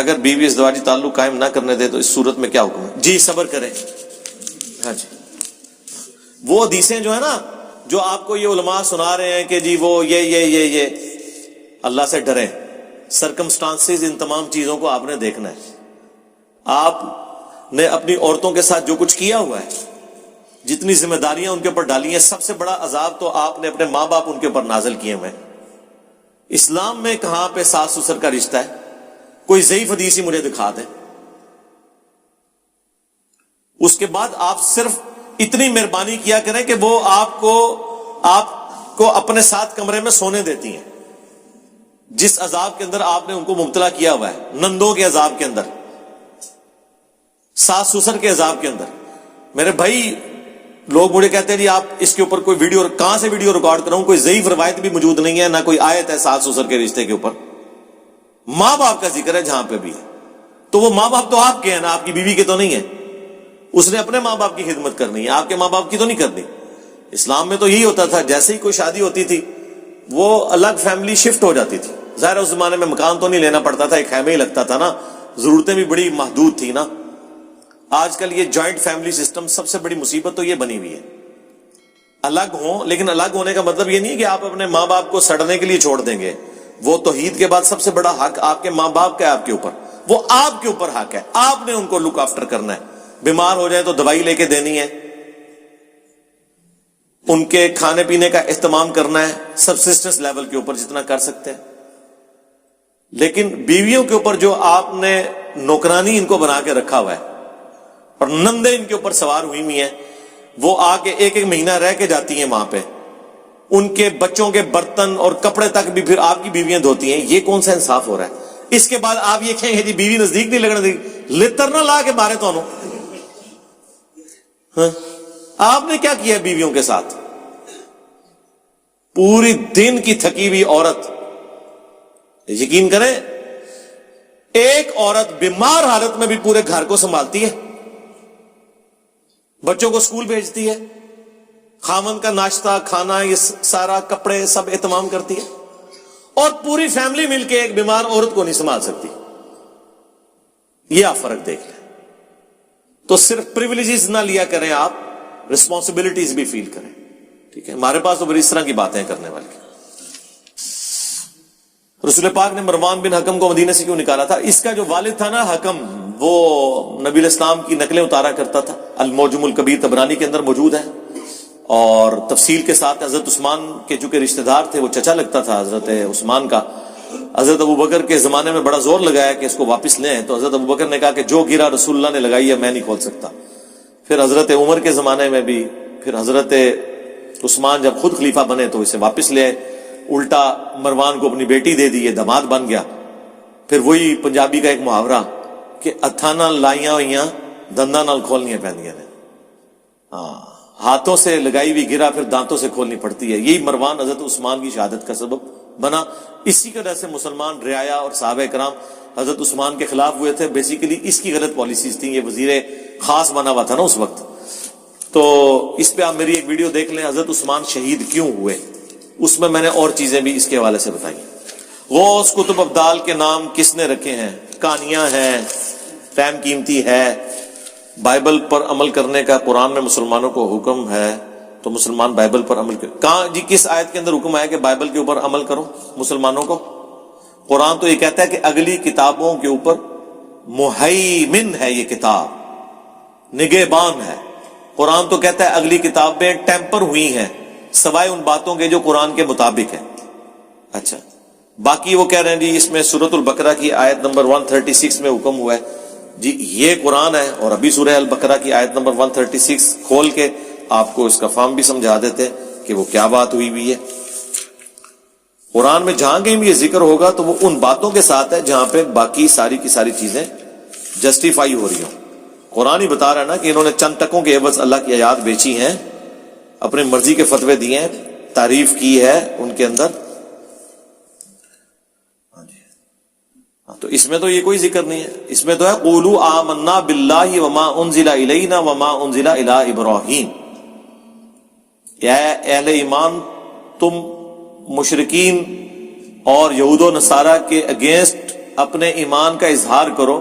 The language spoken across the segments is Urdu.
اگر بیوی ازدواجی تعلق قائم نہ کرنے دے تو اس صورت میں کیا حکم ہے؟ جی صبر کریں. ہاں جی، وہ حدیثیں جو ہے نا جو آپ کو یہ علماء سنا رہے ہیں کہ جی وہ یہ اللہ سے ڈریں. سرکمسٹانسز ان تمام چیزوں کو آپ نے دیکھنا ہے. آپ نے اپنی عورتوں کے ساتھ جو کچھ کیا ہوا ہے، جتنی ذمہ داریاں ان کے اوپر ڈالی ہیں، سب سے بڑا عذاب تو آپ نے اپنے ماں باپ ان کے اوپر نازل کیے ہوئے ہیں. اسلام میں کہاں پہ ساس سسر کا رشتہ ہے؟ کوئی ضعیف حدیث ہی مجھے دکھا دیں. اس کے بعد آپ صرف اتنی مہربانی کیا کریں کہ وہ آپ کو اپنے ساتھ کمرے میں سونے دیتی ہیں. جس عذاب کے اندر آپ نے ان کو مبتلا کیا ہوا ہے، نندوں کے عذاب کے اندر، ساس سسر کے عذاب کے اندر. میرے بھائی لوگ مجھے کہتے ہیں جی آپ اس کے اوپر کوئی ویڈیو، کہاں سے ویڈیو ریکارڈ کراؤں؟ کوئی ضعیف روایت بھی موجود نہیں ہے، نہ کوئی آیت ہے ساس سسر کے رشتے کے اوپر. ماں باپ کا ذکر ہے جہاں پہ بھی ہے، تو وہ ماں باپ تو آپ کے ہیں نا، آپ کی بیوی کے تو نہیں ہے. اس نے اپنے ماں باپ کی خدمت کرنی ہے، آپ کے ماں باپ کی تو نہیں کرنی. اسلام میں تو یہی ہوتا تھا، جیسے ہی کوئی شادی ہوتی تھی وہ الگ فیملی شفٹ ہو جاتی تھی. ظاہر اس زمانے میں مکان تو نہیں لینا پڑتا تھا، ایک خیمے ہی لگتا تھا نا، ضرورتیں بھی بڑی محدود تھی نا. آج کل یہ جوائنٹ فیملی سسٹم، سب سے بڑی مصیبت تو یہ بنی ہوئی ہے. الگ ہوں، لیکن الگ ہونے کا مطلب یہ نہیں کہ آپ اپنے ماں باپ کو سڑنے کے لیے چھوڑ دیں گے. وہ توحید کے بعد سب سے بڑا حق آپ کے ماں باپ کا ہے آپ کے اوپر. وہ آپ کے اوپر حق ہے، آپ نے ان کو لک آفٹر کرنا ہے. بیمار ہو جائے تو دوائی لے کے دینی ہے، ان کے کھانے پینے کا اہتمام کرنا ہے سبسسٹنس لیول کے اوپر جتنا کر سکتے ہیں. لیکن بیویوں کے اوپر جو آپ نے نوکرانی ان کو بنا کے رکھا ہوا ہے اور نندے ان کے اوپر سوار ہوئی ہوئی ہیں، وہ آ کے ایک مہینہ رہ کے جاتی ہیں وہاں پہ، ان کے بچوں کے برتن اور کپڑے تک بھی پھر آپ کی بیویاں دھوتی ہیں. یہ کون سا انصاف ہو رہا ہے؟ اس کے بعد آپ یہ کہیں گے جی بیوی نزدیک نہیں لگنے دی، لتر نہ لا کے مارے تو آپ نے کیا کیا بیویوں کے ساتھ؟ پوری دن کی تھکی ہوئی عورت، یقین کریں ایک عورت بیمار حالت میں بھی پورے گھر کو سنبھالتی ہے، بچوں کو اسکول بھیجتی ہے، خامن کا ناشتہ کھانا یہ سارا کپڑے سب اہتمام کرتی ہے، اور پوری فیملی مل کے ایک بیمار عورت کو نہیں سنبھال سکتی. یہ آپ فرق دیکھ لیں. تو صرف پریویلیجز نہ لیا کریں، آپ رسپانسبلٹیز بھی فیل کریں. ٹھیک ہے، ہمارے پاس تو بڑی اس طرح کی باتیں کرنے والی. رسول پاک نے مروان بن حکم کو مدینے سے کیوں نکالا تھا؟ اس کا جو والد تھا نا حکم، وہ نبی الاسلام کی نقلیں اتارا کرتا تھا. المعجم الکبیر طبرانی کے اندر موجود ہے، اور تفصیل کے ساتھ. حضرت عثمان کے چونکہ رشتہ دار تھے، وہ چچا لگتا تھا حضرت عثمان کا. حضرت ابوبکر کے زمانے میں بڑا زور لگایا کہ اس کو واپس لیں، تو حضرت ابوبکر نے کہا کہ جو گرا رسول اللہ نے لگائی ہے میں نہیں کھول سکتا. پھر حضرت عمر کے زمانے میں بھی، پھر حضرت عثمان جب خود خلیفہ بنے تو اسے واپس لے آئے. الٹا مروان کو اپنی بیٹی دے دی، یہ داماد بن گیا. پھر وہی پنجابی کا ایک محاورہ کہ ہتھاں نال لائیاں ہوئیاں دنداں نال کھولنیاں پیندیاں نے. ہاتھوں سے لگائی ہوئی گرا پھر دانتوں سے کھولنی پڑتی ہے. یہی مروان حضرت عثمان کی شہادت کا سبب بنا. اسی کی وجہ سے مسلمان رعایا اور صحابہ کرام حضرت عثمان کے خلاف ہوئے تھے. بیسیکلی اس کی غلط پالیسیز تھیں. یہ وزیر خاص بنا ہوا تھا نا اس وقت. تو اس پہ آپ میری ایک ویڈیو دیکھ لیں، حضرت عثمان شہید کیوں ہوئے. اس میں نے اور چیزیں بھی اس کے حوالے سے بتائی. غوث کتب ابدال کے نام کس نے رکھے ہیں؟ کہانیاں ہیں، ٹائم قیمتی ہے. بائبل پر عمل کرنے کا قرآن میں مسلمانوں کو حکم ہے، تو مسلمان بائبل پر عمل کریں. کہاں جی کس آیت کے اندر حکم ہے کہ بائبل کے اوپر عمل کرو مسلمانوں کو؟ قرآن تو یہ کہتا ہے کہ اگلی کتابوں کے اوپر مہیمن ہے، یہ کتاب نگہبان ہے. قرآن تو کہتا ہے اگلی کتابیں ٹیمپر ہوئی ہیں سوائے ان باتوں کے جو قرآن کے مطابق ہے. اچھا، باقی وہ کہہ رہے ہیں جی اس میں سورۃ البقرہ کی آیت نمبر 136 میں حکم ہوا ہے. جی یہ قرآن ہے، اور ابھی سورہ البقرہ کی آیت نمبر 136 کھول کے آپ کو اس کا فارم بھی سمجھا دیتے کہ وہ کیا بات ہوئی ہے. قرآن میں جہاں کہیں بھی یہ ذکر ہوگا تو وہ ان باتوں کے ساتھ ہے جہاں پہ باقی ساری کی ساری چیزیں جسٹیفائی ہو رہی ہوں. قرآن ہی بتا رہا ہے نا کہ انہوں نے چند ٹکوں کے عوض اللہ کی آیات بیچی ہیں، اپنی مرضی کے فتوے دیے ہیں، تعریف کی ہے ان کے اندر. تو اس میں تو یہ کوئی ذکر نہیں ہے. اس میں تو ہے قولوا آمنا باللہ وما انزل الینا وما انزل الی ابراہیم. یا اہل ایمان، تم مشرکین اور یہود و نصارہ کے اگینسٹ اپنے ایمان کا اظہار کرو.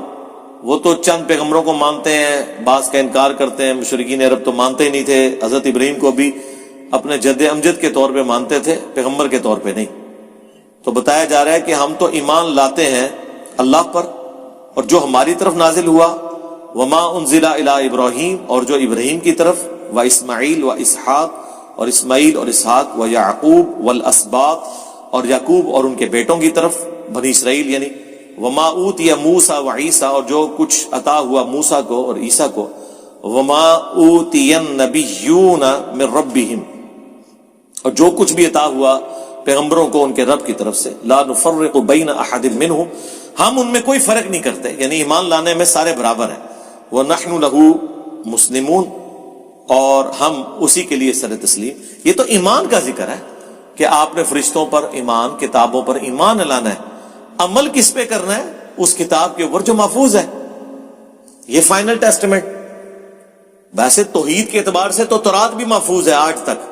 وہ تو چند پیغمبروں کو مانتے ہیں, بعض کا انکار کرتے ہیں. مشرکین عرب تو مانتے ہی نہیں تھے. حضرت ابراہیم کو بھی اپنے جد امجد کے طور پہ مانتے تھے, پیغمبر کے طور پہ نہیں. تو بتایا جا رہا ہے کہ ہم تو ایمان لاتے ہیں اللہ پر اور جو ہماری طرف نازل ہوا, وما انزل الی ابراہیم, اور جو ابراہیم کی طرف, و اسماعیل و اسحاق, اور اسماعیل اور اسحاق, و یعقوب والاسباط, اور یعقوب اور ان کے بیٹوں کی طرف, بنی اسرائیل یعنی, وما اوتی موسیٰ و عیسیٰ, اور جو کچھ عطا ہوا موسیٰ کو اور عیسیٰ کو, وما اوتی النبیون من ربہم, اور جو کچھ بھی عطا ہوا پیغمبروں کو ان کے رب کی طرف سے, لا نفرق بین احد منہم, ہم ان میں کوئی فرق نہیں کرتے, یعنی ایمان لانے میں سارے برابر ہیں. وَنَحْنُ لَهُ مُسْلِمُونَ, اور ہم اسی کے لیے سر تسلیم. یہ تو ایمان کا ذکر ہے کہ آپ نے فرشتوں پر ایمان, کتابوں پر ایمان لانا ہے. عمل کس پہ کرنا ہے؟ اس کتاب کے اوپر جو محفوظ ہے. یہ فائنل ٹیسٹمنٹ. ویسے توحید کے اعتبار سے تو تورات بھی محفوظ ہے آج تک.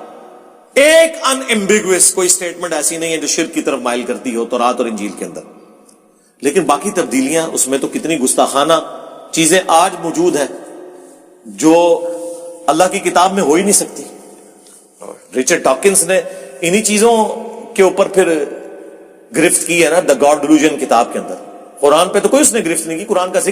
ایک ان ایمبیگوس کوئی سٹیٹمنٹ ایسی نہیں ہے جو شرک کی طرف مائل کرتی ہو تورات اور انجیل کے اندر. لیکن باقی تبدیلیاں اس میں تو کتنی گستاخانہ چیزیں آج موجود ہیں جو اللہ کی کتاب میں ہو ہی نہیں سکتی. رچرڈ ڈاکنز نے انہی چیزوں کے اوپر پھر گرفت کی ہے نا, دا گاڈ ڈیلوژن کتاب کے اندر. قرآن پہ تو کوئی اس نے گرفت نہیں کی, قرآن کا ذکر